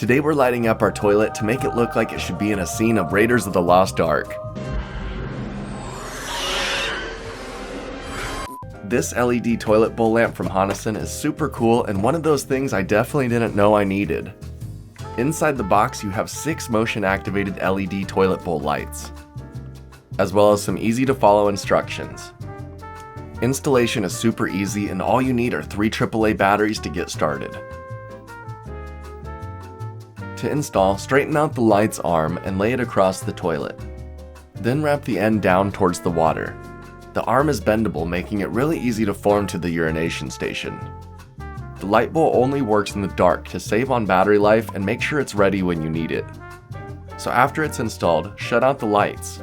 Today we're lighting up our toilet to make it look like it should be in a scene of Raiders of the Lost Ark. This LED toilet bowl lamp from HONOSON is super cool and one of those things I definitely didn't know I needed. Inside the box you have 6 motion activated LED toilet bowl lights, as well as some easy to follow instructions. Installation is super easy and all you need are 3 AAA batteries to get started. To install, straighten out the light's arm and lay it across the toilet. Then wrap the end down towards the water. The arm is bendable, making it really easy to form to the urination station. The light bowl only works in the dark to save on battery life and make sure it's ready when you need it. So after it's installed, shut out the lights.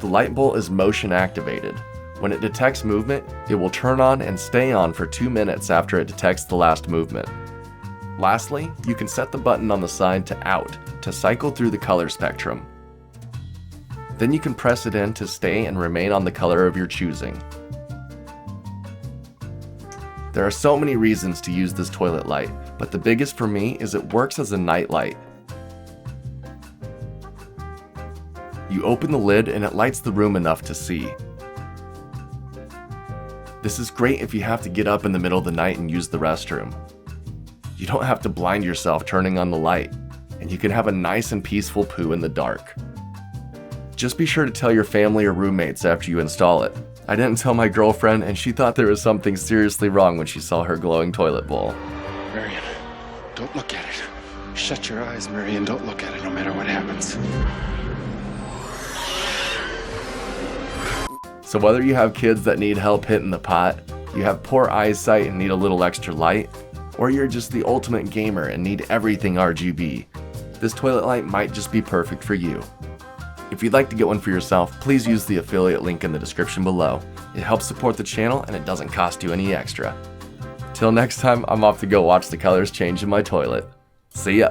The light bowl is motion activated. When it detects movement, it will turn on and stay on for 2 minutes after it detects the last movement. Lastly, you can set the button on the side to out to cycle through the color spectrum. Then you can press it in to stay and remain on the color of your choosing. There are so many reasons to use this toilet light, but the biggest for me is it works as a night light. You open the lid and it lights the room enough to see. This is great if you have to get up in the middle of the night and use the restroom. You don't have to blind yourself turning on the light, and you can have a nice and peaceful poo in the dark. Just be sure to tell your family or roommates after you install it. I didn't tell my girlfriend and she thought there was something seriously wrong when she saw her glowing toilet bowl. Marion, don't look at it. Shut your eyes, Marion, don't look at it no matter what happens. So whether you have kids that need help hitting the pot, you have poor eyesight and need a little extra light, or you're just the ultimate gamer and need everything RGB, this toilet light might just be perfect for you. If you'd like to get one for yourself, please use the affiliate link in the description below. It helps support the channel and it doesn't cost you any extra. Till next time, I'm off to go watch the colors change in my toilet. See ya!